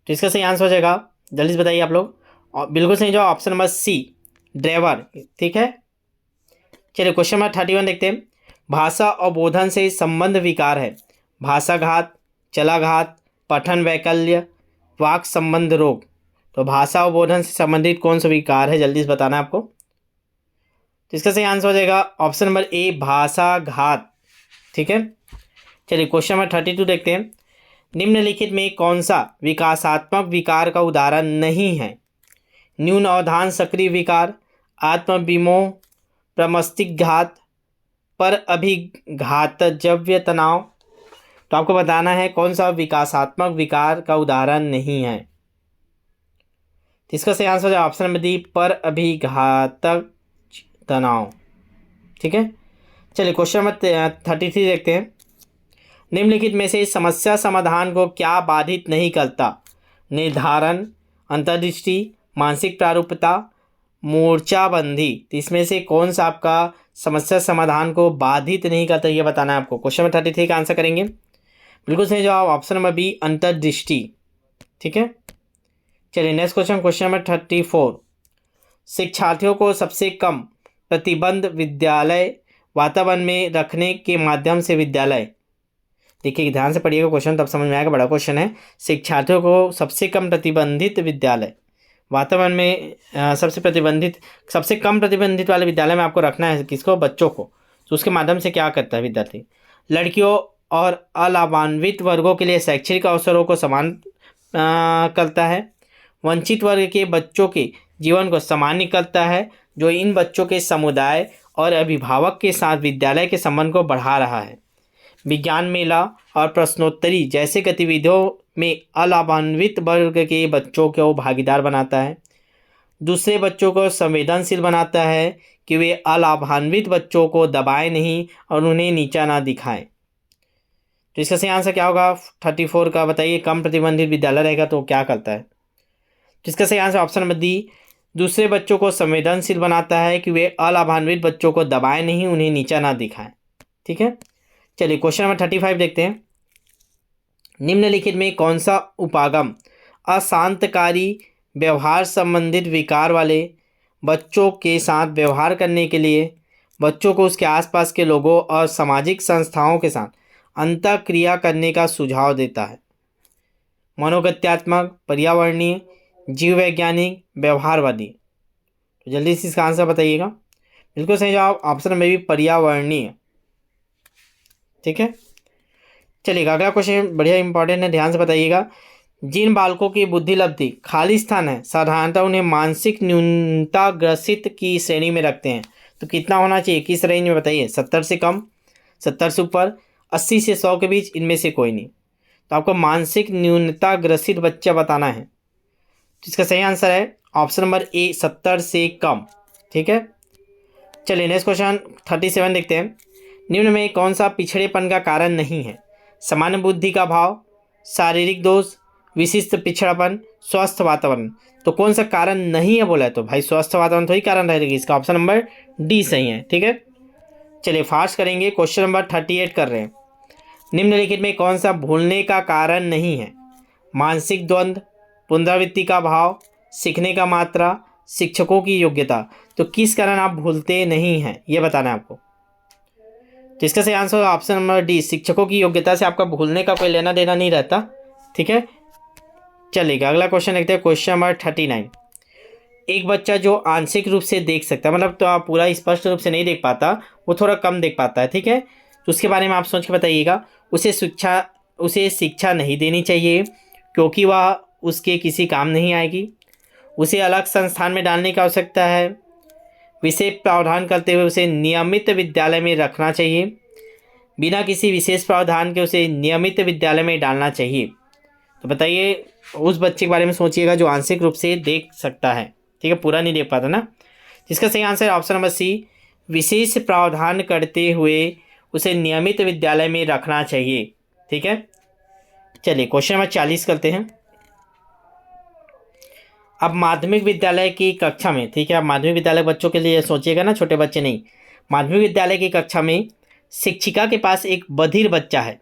तो इसका सही आंसर हो जाएगा, जल्दी से बताइए आप लोग। और बिल्कुल सही, जो ऑप्शन नंबर सी, ड्रेवर। ठीक है, चलिए क्वेश्चन नंबर 31 देखते हैं। भाषा और बोधन से संबंध विकार है। भाषाघात, चलाघात, पठन वैकल्य, वाक संबंध रोग। तो भाषा और बोधन से संबंधित कौन सा विकार है, जल्दी से बताना है आपको। तो इसका सही आंसर हो जाएगा ऑप्शन नंबर ए, भाषाघात। ठीक है, चलिए क्वेश्चन नंबर 32 देखते हैं। निम्नलिखित में कौन सा विकासात्मक विकार का उदाहरण नहीं है? न्यून अवधान सक्रिय विकार, आत्मविमोह, प्रमस्तिक घात, पर अभिघातजव्य तनाव। तो आपको बताना है कौन सा विकासात्मक विकार का उदाहरण नहीं है। इसका सही आंसर है ऑप्शन नंबर डी, पर अभिघातक तनाव। ठीक है, चलिए क्वेश्चन नंबर 33 देखते हैं। निम्नलिखित में से समस्या समाधान को क्या बाधित नहीं करता? निर्धारण, अंतर्दृष्टि, मानसिक प्रारूपता, मोर्चाबंदी। तो इसमें से कौन सा आपका समस्या समाधान को बाधित नहीं करता, ये बताना है आपको। क्वेश्चन नंबर 33 का आंसर करेंगे, बिल्कुल सही जवाब ऑप्शन नंबर बी, अंतर्दृष्टि। ठीक है, चलिए नेक्स्ट क्वेश्चन, क्वेश्चन नंबर 34। शिक्षार्थियों को सबसे कम प्रतिबंध विद्यालय वातावरण में रखने के माध्यम से विद्यालय, देखिए ध्यान से पढ़िएगा क्वेश्चन तब समझ में आएगा, बड़ा क्वेश्चन है। शिक्षार्थियों को सबसे कम प्रतिबंधित विद्यालय वातावरण में सबसे कम प्रतिबंधित वाले विद्यालय में आपको रखना है किसको, बच्चों को। तो उसके माध्यम से क्या करता है विद्यार्थी, लड़कियों और अलाभान्वित वर्गों के लिए शैक्षणिक अवसरों को समान करता है, वंचित वर्ग के बच्चों के जीवन को सामान्य करता है, जो इन बच्चों के समुदाय और अभिभावक के साथ विद्यालय के संबंध को बढ़ा रहा है, विज्ञान मेला और प्रश्नोत्तरी जैसे गतिविधियों में अलाभान्वित वर्ग के बच्चों को भागीदार बनाता है, दूसरे बच्चों को संवेदनशील बनाता है कि वे अलाभान्वित बच्चों को दबाएं नहीं और उन्हें नीचा ना दिखाएं। तो इसका सही आंसर क्या होगा 34 का, बताइए। कम प्रतिबंधित विद्यालय रहेगा तो क्या करता है, तो इसका सही आंसर ऑप्शन नंबर डी, दूसरे बच्चों को संवेदनशील बनाता है कि वे अलाभान्वित बच्चों को दबाएं नहीं, उन्हें नीचा ना दिखाएं। ठीक है, चलिए क्वेश्चन नंबर 35 देखते हैं। निम्नलिखित में कौन सा उपागम अशांतकारी व्यवहार संबंधित विकार वाले बच्चों के साथ व्यवहार करने के लिए बच्चों को उसके आसपास के लोगों और सामाजिक संस्थाओं के साथ अंतःक्रिया करने का सुझाव देता है? मनोगत्यात्मक, पर्यावरणीय, जीव वैज्ञानिक, व्यवहारवादी। तो जल्दी से इसका आंसर बताइएगा। बिल्कुल सही जवाब ऑप्शन में भी पर्यावरणीय। ठीक है, चलिएगा अगला क्वेश्चन बढ़िया इंपॉर्टेंट है, ध्यान से बताइएगा। जिन बालकों की बुद्धि लब्धि खाली स्थान है साधारणतः उन्हें मानसिक न्यूनता ग्रसित की श्रेणी में रखते हैं। तो कितना होना चाहिए, किस रेंज में बताइए, 70 से कम, 70 से ऊपर, 80 से 100 के बीच, इनमें से कोई नहीं। तो आपको मानसिक न्यूनता ग्रसित बच्चा बताना है। तो इसका सही आंसर है ऑप्शन नंबर ए, 70 से कम। ठीक है, चलिए नेक्स्ट क्वेश्चन 37 देखते हैं। निम्न में कौन सा पिछड़ेपन का कारण नहीं है? सामान्य बुद्धि का भाव, शारीरिक दोष, विशिष्ट पिछड़ापन, स्वस्थ वातावरण। तो कौन सा कारण नहीं है बोला है, तो भाई स्वस्थ वातावरण तो ही कारण रहेगी, इसका ऑप्शन नंबर डी सही है। ठीक है, चलिए फास्ट करेंगे, क्वेश्चन नंबर 38 कर रहे हैं। निम्नलिखित में कौन सा भूलने का कारण नहीं है? मानसिक द्वंद्व, पुनरावृत्ति का भाव, सीखने का मात्रा, शिक्षकों की योग्यता। तो किस कारण आप भूलते नहीं हैं ये बताना है आपको। तो इसका सही आंसर होगा ऑप्शन नंबर डी, शिक्षकों की योग्यता से आपका भूलने का कोई लेना देना नहीं रहता। ठीक है, चलिएगा अगला क्वेश्चन देखते हैं, क्वेश्चन नंबर 39। एक बच्चा जो आंशिक रूप से देख सकता है, मतलब तो आप पूरा स्पष्ट रूप से नहीं देख पाता, वो थोड़ा कम देख पाता है। ठीक है, तो उसके बारे में आप सोच के बताइएगा। उसे शिक्षा नहीं देनी चाहिए क्योंकि वह उसके किसी काम नहीं आएगी। उसे अलग संस्थान में डालने की आवश्यकता है। विशेष प्रावधान करते हुए उसे नियमित विद्यालय में रखना चाहिए। बिना किसी विशेष प्रावधान के उसे नियमित विद्यालय में डालना चाहिए। तो बताइए, उस बच्चे के बारे में सोचिएगा जो आंशिक रूप से देख सकता है। ठीक है, पूरा नहीं देख पाता ना। जिसका सही आंसर ऑप्शन नंबर सी, विशेष प्रावधान करते हुए उसे नियमित विद्यालय में रखना चाहिए। ठीक है, चलिए क्वेश्चन नंबर 40 करते हैं। अब माध्यमिक विद्यालय की कक्षा में, ठीक है, अब माध्यमिक विद्यालय बच्चों के लिए सोचिएगा ना, छोटे बच्चे नहीं। माध्यमिक विद्यालय की कक्षा में शिक्षिका के पास एक बधिर बच्चा है।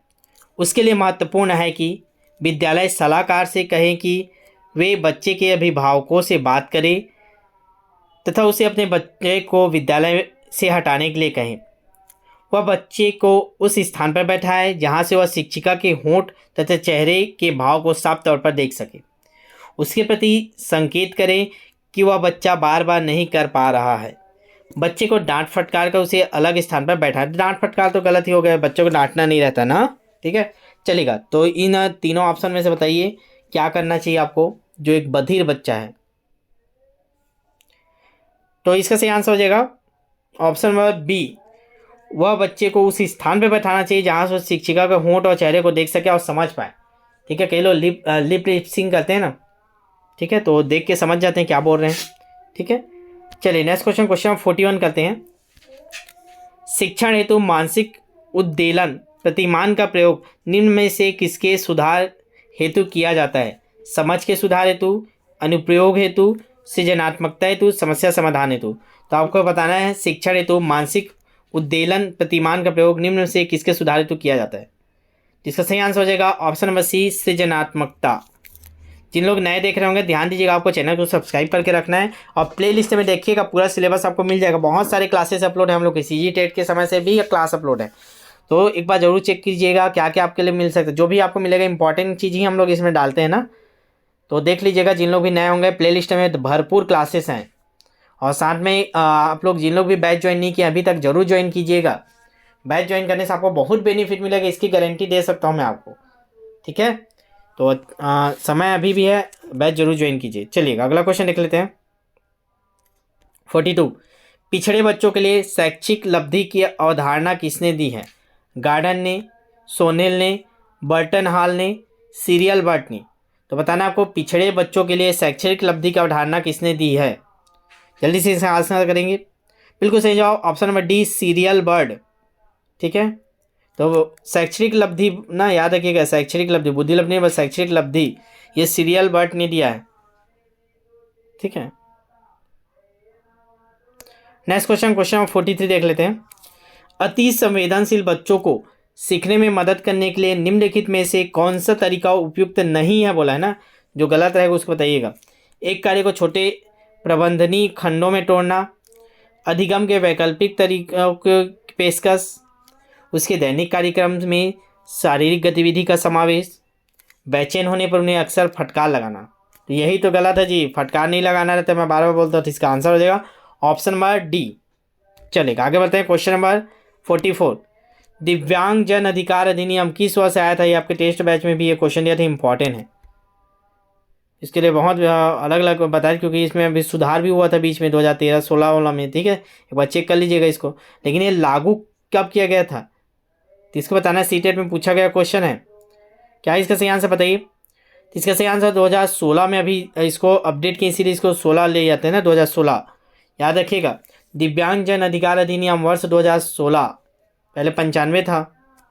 उसके लिए महत्वपूर्ण है कि विद्यालय सलाहकार से कहें कि वे बच्चे के अभिभावकों से बात करें तथा उसे अपने बच्चे को विद्यालय से हटाने के लिए कहें। वह बच्चे को उस स्थान पर बैठाए जहाँ से वह शिक्षिका के होंठ तथा चेहरे के भाव को साफ तौर पर देख सके। उसके प्रति संकेत करें कि वह बच्चा बार बार नहीं कर पा रहा है। बच्चे को डांट फटकार कर उसे अलग स्थान पर बैठा। डांट फटकार तो गलत ही हो गया, बच्चों को डांटना नहीं रहता ना। ठीक है, चलेगा। तो इन तीनों ऑप्शन में से बताइए क्या करना चाहिए आपको, जो एक बधिर बच्चा है। तो इसका सही आंसर हो जाएगा ऑप्शन नंबर बी, वह बच्चे को उस स्थान पर बैठाना चाहिए जहाँ से शिक्षिका के होंठ और चेहरे को देख सके और समझ पाए। ठीक है, कई लोग लिप लिप्सिंग करते हैं ना, ठीक है, तो देख के समझ जाते हैं क्या बोल रहे हैं। ठीक है, चलिए नेक्स्ट क्वेश्चन, क्वेश्चन 41 करते हैं। शिक्षण हेतु मानसिक उद्देलन प्रतिमान का प्रयोग निम्न में से किसके सुधार हेतु किया जाता है? समझ के सुधार हेतु, अनुप्रयोग हेतु, सृजनात्मकता हेतु, समस्या समाधान हेतु। तो आपको बताना है शिक्षण हेतु मानसिक उद्देलन प्रतिमान का प्रयोग निम्न में से किसके सुधार हेतु किया जाता है? जिसका सही आंसर हो जाएगा ऑप्शन नंबर सी, सृजनात्मकता। जिन लोग नए देख रहे होंगे ध्यान दीजिएगा, आपको चैनल को सब्सक्राइब करके रखना है और प्लेलिस्ट में देखिएगा, पूरा सिलेबस आपको मिल जाएगा। बहुत सारे क्लासेस अपलोड है हम लोग के, सीजी टेट के समय से भी क्लास अपलोड है, तो एक बार जरूर चेक कीजिएगा क्या क्या आपके लिए मिल सकता है। जो भी आपको मिलेगा इंपॉर्टेंट चीज़ ही हम लोग इसमें डालते हैं ना, तो देख लीजिएगा। जिन लोग भी नए होंगे प्लेलिस्ट में भरपूर क्लासेस हैं। और साथ में आप लोग जिन लोग भी बैच ज्वाइन नहीं किए अभी तक जरूर ज्वाइन कीजिएगा। बैच ज्वाइन करने से आपको बहुत बेनिफिट मिलेगा, इसकी गारंटी दे सकता हूँ मैं आपको, ठीक है। तो समय अभी भी है, बैच जरूर ज्वाइन कीजिए। चलिएगा अगला क्वेश्चन देख लेते हैं। 42, पिछड़े बच्चों के लिए शैक्षिक लब्धि की अवधारणा किसने दी है? गार्डन ने, सोनेल ने, बर्टन हॉल ने, सीरियल बर्ट ने। तो बताना आपको पिछड़े बच्चों के लिए शैक्षणिक लब्धि की अवधारणा किसने दी है। जल्दी से इसे आंसर करेंगे। बिल्कुल सही जवाब option number D, serial bird, ठीक है। तो शैक्षणिक लब्धि ना याद रखिएगा, शैक्षणिक लब्धि, बुद्धि लब्धि नहीं बस शैक्षणिक लब्धि, ये सीरियल बर्ट ने दिया है, ठीक है। नेक्स्ट क्वेश्चन, क्वेश्चन नंबर 43 देख लेते हैं। अति संवेदनशील बच्चों को सीखने में मदद करने के लिए निम्नलिखित में से कौन सा तरीका उपयुक्त नहीं है, बोला है ना। जो गलत रहेगा उसको बताइएगा। एक कार्य को छोटे प्रबंधनीय खंडों में तोड़ना, अधिगम के वैकल्पिक तरीकों की पेशकश, उसके दैनिक कार्यक्रम में शारीरिक गतिविधि का समावेश, बेचैन होने पर उन्हें अक्सर फटकार लगाना। तो यही तो गलत है जी, फटकार नहीं लगाना रहता, मैं बार बार बोलता हूँ। तो इसका आंसर हो जाएगा ऑप्शन नंबर डी। चलेगा आगे बढ़ते हैं। क्वेश्चन नंबर 44, दिव्यांग जन अधिकार अधिनियम किस वर्ष आया था? ये आपके टेस्ट बैच में भी ये क्वेश्चन दिया था, इंपॉर्टेंट है। इसके लिए बहुत अलग अलग बताया, क्योंकि इसमें अभी सुधार भी हुआ था बीच में 2013-16 वाला में, ठीक है। एक बार चेक कर लीजिएगा इसको। लेकिन ये लागू कब किया गया था तो इसको बताना है, सीटेट में पूछा गया क्वेश्चन है। क्या इसका सही आंसर बताइए। इसका सही आंसर 2016 में अभी इसको अपडेट की, इसीलिए इसको 16 ले जाते हैं ना, 2016 याद रखिएगा। दिव्यांग जन अधिकार अधिनियम वर्ष 2016, पहले 95 था,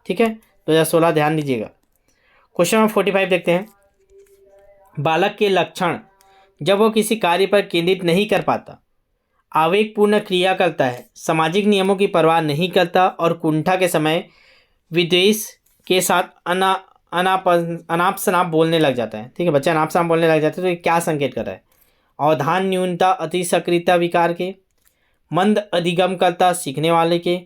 ठीक है, 2016 ध्यान दीजिएगा। क्वेश्चन नंबर 45 देखते हैं। बालक के लक्षण, जब वो किसी कार्य पर केंद्रित नहीं कर पाता, आवेगपूर्ण क्रिया करता है, सामाजिक नियमों की परवाह नहीं करता और कुंठा के समय विद्वेष के साथ अनाप शनाप बोलने लग जाता है, ठीक है। बच्चा अनाप शनाप बोलने लग जाता है, तो ये क्या संकेत कर रहा है? अवधान न्यूनता अति सक्रियता विकार के, मंद अधिगमकर्ता सीखने वाले के,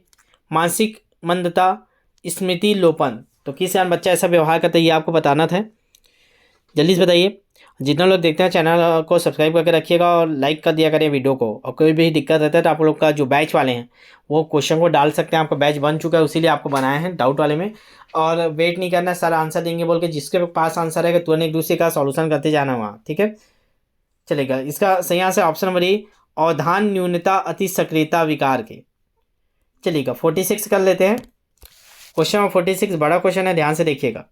मानसिक मंदता, स्मृति लोपन। तो किस कारण बच्चा ऐसा व्यवहार करता है ये आपको बताना था, जल्दी से बताइए। जितने लोग देखते हैं चैनल को सब्सक्राइब करके रखिएगा और लाइक कर दिया करें वीडियो को। और कोई भी दिक्कत रहता है तो आप लोग का जो बैच वाले हैं वो क्वेश्चन को डाल सकते हैं, आपका बैच बन चुका है, उसीलिए आपको बनाए हैं डाउट वाले में। और वेट नहीं करना, सारा आंसर देंगे बोल के, जिसके पास आंसर है तुरंत एक दूसरे का सॉल्यूशन करते जाना वहाँ, ठीक है। चलेगा, इसका सही आंसर ऑप्शन नंबर ए, अवधान न्यूनता अति सक्रियता विकार के। चलिएगा 46 कर लेते हैं। क्वेश्चन नंबर 46 बड़ा क्वेश्चन है, ध्यान से देखिएगा।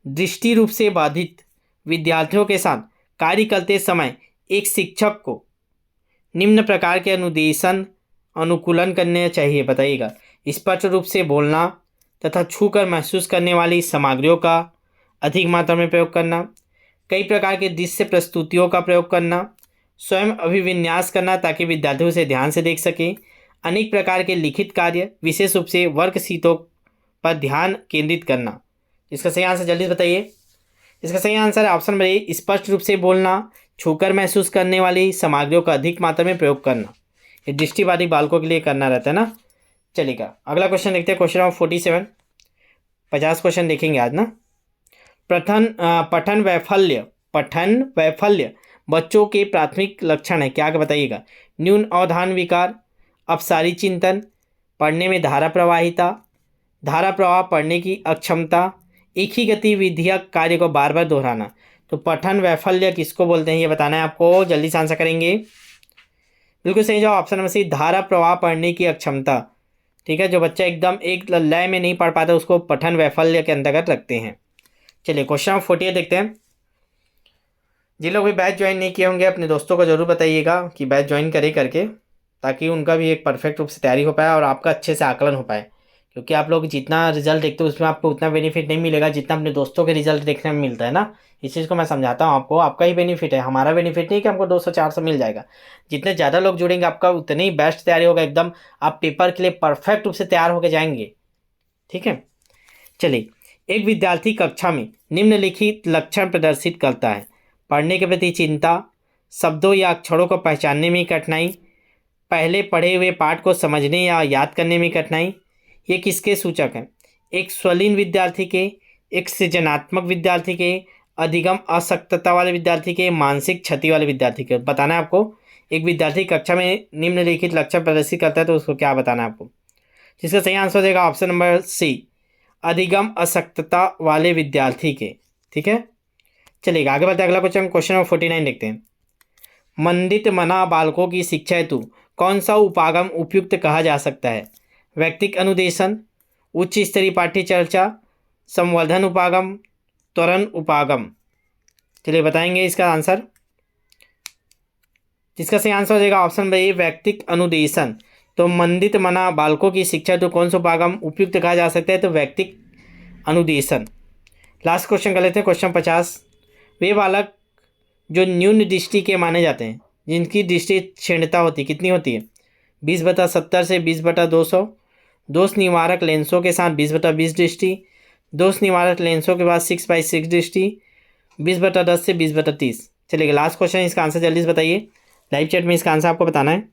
दृष्टि रूप से बाधित विद्यार्थियों के साथ कार्य करते समय एक शिक्षक को निम्न प्रकार के अनुकूलन करने चाहिए, बताइएगा। स्पष्ट रूप से बोलना तथा छूकर महसूस करने वाली सामग्रियों का अधिक मात्रा में प्रयोग करना, कई प्रकार के दृश्य प्रस्तुतियों का प्रयोग करना, स्वयं अभिविन्यास करना ताकि विद्यार्थी उसे ध्यान से देख सकें, अनेक प्रकार के लिखित कार्य, विशेष रूप से वर्कशीटों पर ध्यान केंद्रित करना। इसका सही आंसर जल्दी बताइए। इसका सही आंसर है ऑप्शन नंबर ए, स्पष्ट रूप से बोलना, छूकर महसूस करने वाली सामग्रियों का अधिक मात्रा में प्रयोग करना। ये दृष्टिबाधित बालकों के लिए करना रहता है ना। चलेगा अगला क्वेश्चन देखते हैं। क्वेश्चन नंबर 47, 50 क्वेश्चन देखेंगे आज ना। पठन वैफल्य बच्चों के प्राथमिक लक्षण है, क्या बताइएगा। न्यून अवधान विकार, अपसारी चिंतन, पढ़ने में धारा प्रवाह, पढ़ने की अक्षमता, एक ही गतिविधिया कार्य को बार बार दोहराना। तो पठन वैफल्य किसको बोलते हैं ये बताना है आपको, जल्दी से आंसर करेंगे। बिल्कुल सही जवाब ऑप्शन नंबर सी, धारा प्रवाह पढ़ने की अक्षमता, ठीक है। जो बच्चा एकदम एक लय में नहीं पढ़ पाता उसको पठन वैफल्य के अंतर्गत रखते हैं। चलिए क्वेश्चन नंबर 48 देखते हैं। जिन लोग भी बैच ज्वाइन नहीं किए होंगे अपने दोस्तों को जरूर बताइएगा कि बैच ज्वाइन करे करके, ताकि उनका भी एक परफेक्ट रूप से तैयारी हो पाए और आपका अच्छे से आकलन हो पाए। क्योंकि आप लोग जितना रिजल्ट देखते हो उसमें आपको उतना बेनिफिट नहीं मिलेगा जितना अपने दोस्तों के रिजल्ट देखने में मिलता है ना। इस चीज़ को मैं समझाता हूँ आपको, आपका ही बेनिफिट है, हमारा बेनिफिट नहीं कि हमको 200-400 मिल जाएगा। जितने ज़्यादा लोग जुड़ेंगे आपका उतनी ही बेस्ट तैयारी होगा, एकदम आप पेपर के लिए परफेक्ट रूप से तैयार होकर जाएंगे, ठीक है। चलिए, एक विद्यार्थी कक्षा में निम्नलिखित लक्षण प्रदर्शित करता है। पढ़ने के प्रति चिंता, शब्दों या अक्षरों को पहचानने में कठिनाई, पहले पढ़े हुए पाठ को समझने या याद करने में कठिनाई। ये किसके सूचक हैं? एक स्वलीन विद्यार्थी के, एक सृजनात्मक विद्यार्थी के, अधिगम आसक्तता वाले विद्यार्थी के, मानसिक क्षति वाले विद्यार्थी के। बताना है आपको। एक विद्यार्थी कक्षा में निम्नलिखित लक्षण प्रदर्शित करता है तो उसको क्या बताना है आपको। जिसका सही आंसर हो जाएगा ऑप्शन नंबर सी, अधिगम आसक्तता वाले विद्यार्थी के। ठीक है, चलिएगा आगे बढ़ते हैं। अगला क्वेश्चन नंबर 49 देखते हैं। मंदित मना बालकों की शिक्षा हेतु कौन सा उपागम उपयुक्त कहा जा सकता है? व्यक्तिक अनुदेशन, उच्च स्तरीय पाठ्य चर्चा, संवर्धन उपागम, त्वरण उपागम। चलिए बताएंगे इसका आंसर। जिसका सही आंसर हो जाएगा ऑप्शन बी, व्यक्तिक अनुदेशन। तो मंदित मना बालकों की शिक्षा तो कौन सा उपागम उपयुक्त कहा जा सकता है? तो व्यक्तिक अनुदेशन। लास्ट क्वेश्चन कर लेते हैं, क्वेश्चन 50। वे बालक जो न्यून दृष्टि के माने जाते हैं, जिनकी दृष्टि क्षीणता होती कितनी होती है? 20/70 से 20/200। दोष निवारक लेंसों के साथ 20/20 दृष्टि, दोष निवारक लेंसों के बाद 6/6 दृष्टि, 20/10 से 20/30। चलिए लास्ट क्वेश्चन, इसका आंसर जल्दी से बताइए। लाइव चैट में इसका आंसर आपको बताना है।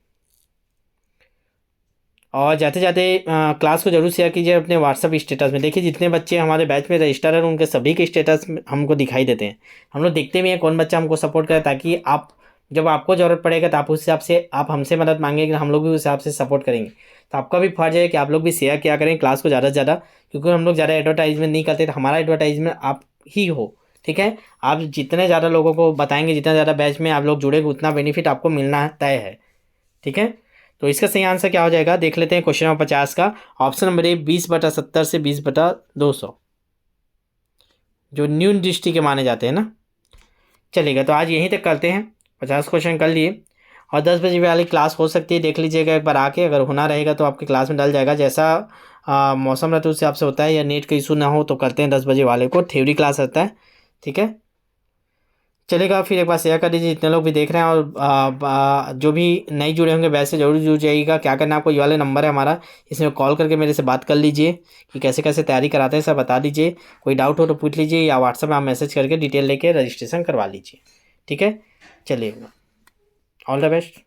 और जाते जाते क्लास को जरूर शेयर कीजिए अपने व्हाट्सअप स्टेटस में। देखिए जितने बच्चे हमारे बैच में रजिस्टर हैं उनके सभी के स्टेटस हमको दिखाई देते हैं। हम लोग देखते भी हैं कौन बच्चा हमको सपोर्ट करे, ताकि आप जब आपको ज़रूरत पड़ेगा तो आप उस हिसाब से आप हमसे मदद मांगेंगे, हम लोग भी उस हिसाब से सपोर्ट करेंगे। तो आपका भी फर्ज है कि आप लोग भी शेयर किया करें क्लास को ज़्यादा से ज़्यादा, क्योंकि हम लोग ज़्यादा एडवर्टाइजमेंट नहीं करते, तो हमारा एडवर्टाइजमेंट आप ही हो। ठीक है, आप जितने ज़्यादा लोगों को बताएंगे, जितना ज़्यादा बैच में आप लोग जुड़ेंगे, उतना बेनिफिट आपको मिलना तय है। ठीक है, तो इसका सही आंसर क्या हो जाएगा देख लेते हैं। क्वेश्चन नंबर 50 का ऑप्शन नंबर ए, 20/70 से 20/200, जो न्यून दृष्टि के माने जाते हैं ना। चलेगा, तो आज यहीं तक करते हैं। 50 क्वेश्चन कर लिए, और 10 बजे वाली क्लास हो सकती है, देख लीजिएगा एक बार आके। अगर होना रहेगा तो आपकी क्लास में डल जाएगा, जैसा मौसम रहता है उस हिसाब से होता है, या नेट का इशू ना हो तो करते हैं 10 बजे वाले को। थ्योरी क्लास रहता है। ठीक है, चलेगा। फिर एक बार शेयर कर दीजिए जितने लोग भी देख रहे हैं, और जो भी नए जुड़े होंगे वैसे जरूर जुड़ जाइएगा। क्या करना है आपको, ये वाले नंबर है हमारा, इसमें कॉल करके मेरे से बात कर लीजिए कि कैसे कैसे तैयारी कराते हैं, सब बता दीजिए। कोई डाउट हो तो पूछ लीजिए, या व्हाट्सएप में आप मैसेज करके डिटेल लेके रजिस्ट्रेशन करवा लीजिए। ठीक है, चलिए, ऑल द बेस्ट।